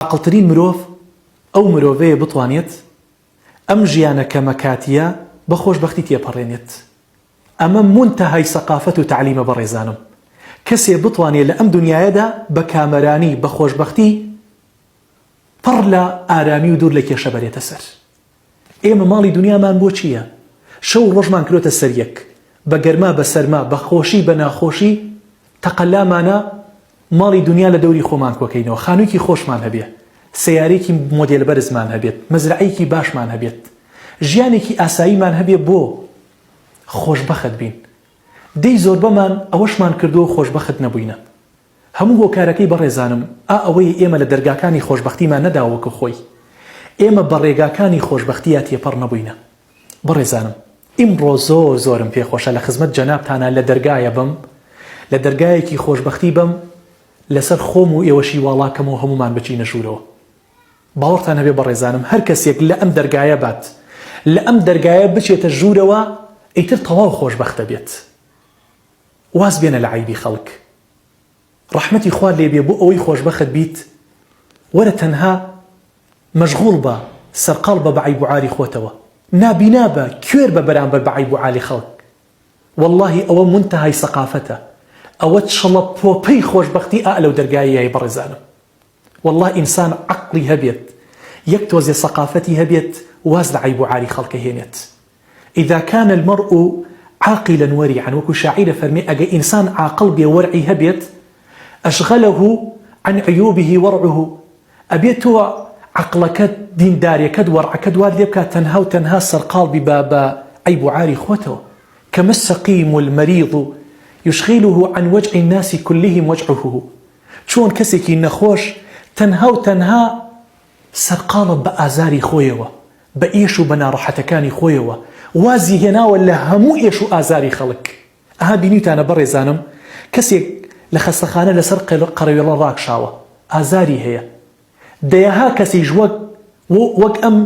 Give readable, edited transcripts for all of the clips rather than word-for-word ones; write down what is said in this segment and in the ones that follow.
عاقلترین مرۆڤ ئەو مرۆڤەیە بتوانێت ئەم ژیانە کە مەکاتیە بە خۆشبەختی تێپەڕێنێت. ئەمە منتەهای سەقافەت و تعلیمە بەڕێزانم. کەسێ بتوانێت لە ئەم دنیایەدا بە کامەرانی بە خۆشبەختی پڕ لە ئارامی و دوور لە کێشە بەرێتە سەر. ئێمە ماڵی دنیامان بۆ چییە؟ شەو ڕۆژمان کرۆتە سەر یەک، بە گەرما بە سەرما، بە خۆشی بە ناخۆشی تەقەلامانە ماڵی دنیا لە دەوری خۆمان کۆکەینەوە. خانوویکی خۆشمان هەبێ، سەیارێکی مۆدێل بەرزمان هەبێت، مەزرعەیەکی باشمان هەبێت، ژیانێکی ئاساییمان هەبێ بۆ خۆشبەخت بین. دەی زۆر بەمان ئەوەشمان کردووە خۆشبەخت نەبووینە. هەموو هۆکارەکەی بەڕێزانم ئەوەی ئێمە لە دەرگاکانی خۆشبەختیمان نەداوەکە خۆی. ئێمە بە ڕێگاکانی خۆشبەختیە تێپەڕ نەبووینە. بەڕێزانم ئیمڕۆ زۆرم پێخۆشە لە خزمەت جەنابتانە لە دەرگایە بم، لە دەرگایەکی خۆشبەختی بم، لەسەر خۆم و ئێوەشی واڵاکەم و هەمومان بچینە ژوورەوە. باوەڕتان هەبێ بەڕێزانم هەر کەسێک لە ئەم دەرگایە بات، لە ئەم دەرگایە بچێتە ژوورەوە، ئیتر تەواو خۆشبەختە بێت. واز بێنە لە عیبی خەڵک. ڕەحمەتی خوا لێبێ بۆ ئەوەی خۆشبەخت بیت، وەرە تەنها مەشغوڵ بە سەرقاڵ بە عیب و عاری خۆتەوە، نابینا بە کوێر بە بەرامبەر بە عیب و عالی خەڵک. واللهی ئەوە منتەهای سەقافەتە، ئەوە چڵە پۆپەی خۆشبەختی لەو دەرگایەیە بەڕێزانم. والله ئینسان عەقڵی هەبێت، یەک تۆزێ سەقافەتی هەبێت، واز لە عیب و عاری خەڵکە هێنێت. إذا كان المرء عاقلا ورعا، وكو شاعر فرمي أجا إنسان عاقل بورعي هبيت أشغله عن عيوبه ورعه. أبيت عقلك دين داري كد ورع كد وار يبكى تنهى وتنهى سرقال ببابا عيب عاري خوته. كما السقيم المريض يشغله عن وجع الناس كلهم وجعه. شون كسكي نخوش تنهى وتنهى سرقال بأزاري خويوه، بإيش وبنا راحتكاني خويوه، وازی هێناوە لە هەموو ئێش و ئازاری خەڵک. ئەها بینیتانە بەڕێزانم کەسێک لە خەستەخانە لەسەر قەرەوێڵە ڕاکشاوە، ئازاری هەیە. دەیەها کەسیش وەک ئەم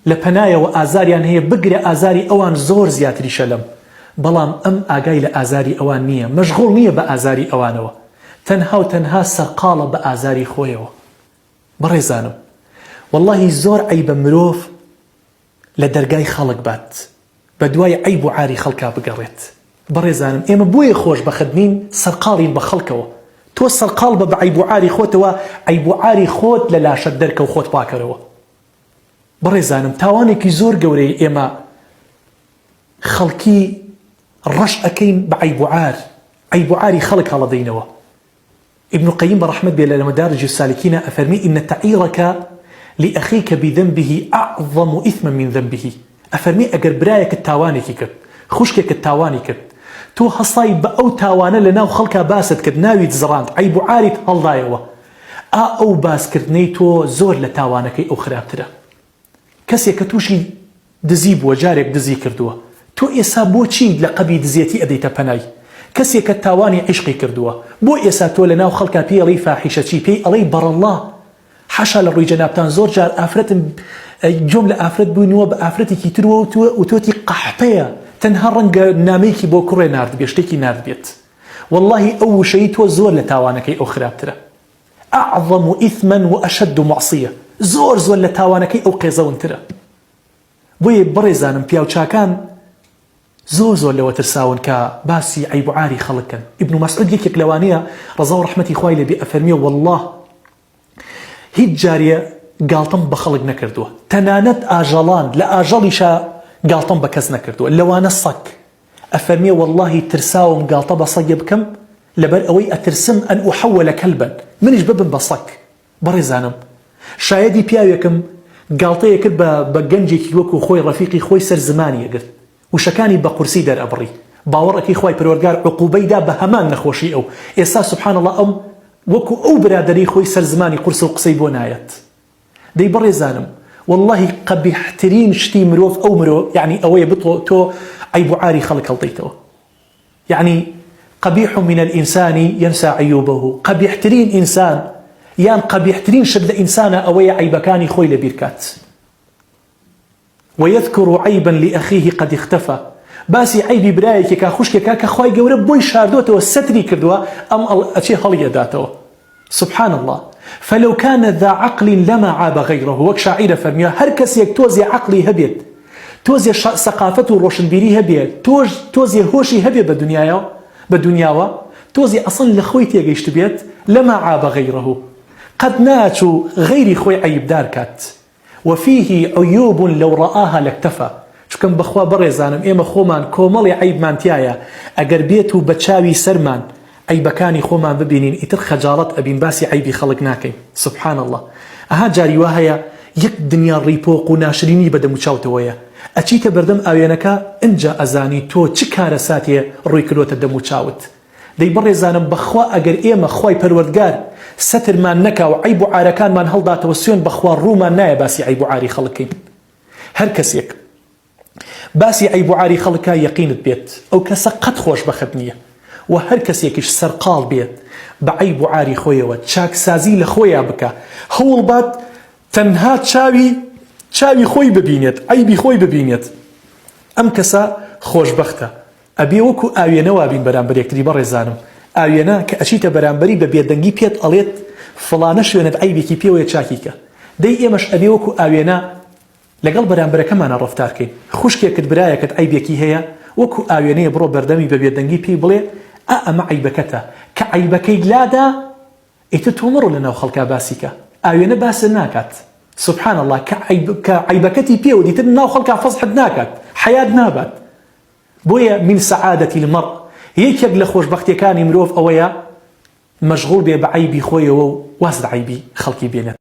لە پەنایەوە ئازاریان هەیە، بگرە ئازاری ئەوان زۆر زیاتری شەلەم، بەڵام ئەم ئاگای لە ئازاری ئەوان نییە، مەشغوڵ نییە بە ئازاری ئەوانەوە، تەنها و تەنها سەرقاڵە بە ئازاری خۆیەوە. بەڕێزانم واللهی زۆر عەیبە مرۆڤ لە دەرگای خەڵک بات، بە دوای عیب و عاری خەڵکا بگەڕێت. بەڕێزانم ئێمە بۆیە خۆشبەخت نین، سەرقاڵین بە خەڵکەوە. تۆ سەرقاڵ بە عیب و عاری خۆتەوە، عیب و عاری خۆت لە لاشت دەرکە و خۆت پاکەرەوە. بەڕێزانم تاوانێکی زۆر گەورەی ئێمە خەڵکی ڕەش ئەکەین بە عیب و عار، عیب و عاری خەڵک هەڵەدەینەوە. ابن القيم برحمة بي لما مدارج السالكين أفرمي إن تعيرك لأخيك بذنبه أعظم إثما من ذنبه. أفرمي أجر برايك التاواني كت، خوشك التاواني كت، تو هصاي بأو تاوانا لنا وخلك باسد كت ناوي تزران عيب عاري هالضايوة أو باس كرتني تو زور لتاوانك أو خرابتره. كسي كتوشي دزيب وجارك دزي كردوه، تو إسابو تشي لقبي دزيتي أديت بناي. كسي كتاواني عشقي كردوه، بو إساتو لنا وخلك بي لي فاحشة شي بي ألي بر الله. حاشا للروي جنابتان زور جار آفرت جملة آفرت بوينوا بآفرتي كيتروا وتوتي قحبية تنها رنج ناميكي بو كوري نارد بيشتكي نارد بيت. والله أول شيء تو زور لتاوانك أو خرابتره. أعظم إثما وأشد معصية، زور لتاوانك أو قيزون ترى. بوي بريزانم بياو شاكان زور لو ترساون كباسي عيب عاري خلقا. ابن مسعود يكيك لوانية رضا ورحمتي خوالي بأفرميه والله هیچ جاریە گاڵتەم بە خەڵک نەکردووە، تەنانەت ئاژەڵان لە ئاژەڵیشا گاڵتەم بە کەس نەکردووە، لەوانە سەگ. ئەفەرمیێ واللهی ترساوم گاڵتە بە سەگێ بکەم لەبەر ئەوەی ئەترسم ئەن ئوحەوەلە کەلبەن، منیش ببم بە سەگ. بەڕێزانم شایەدی پیاوێکم گاڵتەیە کرد بە گەنجێکی وەکو خۆی ڕەفیقی خۆی سەر زمانی ئەگرت، وشەکانی بە قورسی دەرئەبڕی، باوەڕێکی خوای پەروەردگار عوقوبەیدا بە هەمان نەخۆشی ئەو. ئێستا سوبحان الله ئەم وەکو ئەو برادەری خۆی سەر زمانی قورس و قسەی بۆ نایەت. دەی بەڕێزانم واللهی قەبیحترین شتی مرۆڤ ئەو مرۆڤ یعنی ئەوەیە تۆ عیب و عاری خەڵک هەڵدەیتەوە. یعنی قەبیح من الإنسان ينسى عيوبه. قەبیحترین ئینسان یان قەبیحترین شت لە ئینسانە ئەوەیە عیبەکانی خۆی لەبیر کات. ويذكر عيبا لأخيه قد اختفى. باسی عیبی برایەکێکا خوشکێکا کە خوای گەورە بۆی شاردۆتەوە، سەتری کردووە، ئەم ئەچێ هەڵیەداتەوە. سبحان الله فلو كان ذا عقل لما عاب غيره. وەک شاعیرە فەرمیوە هەر کەسێک تۆزی عقلی هەبێت، تۆزی سەقافەت و ڕۆشنبیری هەبێت، تۆزی هۆشی هەبێت بە دنیاوە، تۆزی ئەسڵ لە خۆی تێگەیشت بێت، لەما عاب غيره قد ناچوو غەیری خۆی عەیبدار کات. وفيه عيوب لو رآها لاكتفى. چونکەم بەخوا بەڕێزانم ئێمە خۆمان کۆمەڵی عەیبمان تایە، ئەگەر بێت و بە چاوی سەرمان عەیبەکانی خۆمان ببینین ئیتر خەجاڵەت ئەبین، باسی عەیبی خەڵک ناکەین. سبحان الله. ئەها جاری وا هەیە یەک دنیا ڕیپۆق و ناشرینی بەدەم و چاوتەوەیە، ئەچیتە بەردەم ئاوێنەکە ئەنجا ئەزانی تۆ چ کارە ساتێ ڕووی کردوتە دەم و چاوت. دەی بەڕێزانم بەخوا ئەگەر ئێمە خوای پەروەردگار سەترمان نەکا و عەیب و عارەکانمان هەڵداتەوە، سوێن بەخوا ڕوومان نایە باسی عەیب و عاری خەڵکەین. هەر کەسێک باسی عەیب و عاری خەڵکە یەقینت بێت ئەو کەسە قەت خۆشبەخت نییە، و هەر کەسێکیش سەرقاڵ بێت بە عەیب و عاری خۆیەوە چاکسازی لە خۆیان بکە، هەوڵ بات تەنها چاوی خۆی ببینێت، عەیبی خۆی ببینێت، ئەم کەسە خۆشبەختە. ئەبێ وەکو ئاوێنەوە بین بەرامبەر یەکتری. بەڕێزانم ئاوێنە کە ئەچیتە بەرامبەری بە بێدەنگی پێت ئەڵێت فڵانە شوێنت عەیبێکی پێوەیە چاکیکە. دەی ئێمەش ئەبێ وەکو ئاوێنە لەگەڵ بەرامبەرەکەمانە ڕەفتارکەین. خوشکێکت برایەکت عەیبێکی هەیە، وەکو ئاوێنەیە بڕۆ بەردەمی بە بێدەنگی پێی بڵێ ئەمە عەیبەکەتە، کە عەیبەکەی لادا ئیتر تۆ مەڕۆ لەناو خەڵکا باسیکە، ئاوێنە باسە ناکات. سبحان الله. کە عەیبەکەتی پێوە دیتر ناو خەڵکا فەزحت ناکات، حەیات نابات. بۆیە من سەعادەتی المەڕ یەکێک لە خۆشبەختیەکانی مرۆڤ ئەوەیە مەشغوڵ بێ بە عەیبی خۆیەوە و واز لە عەیبی خەڵکی بێنێت.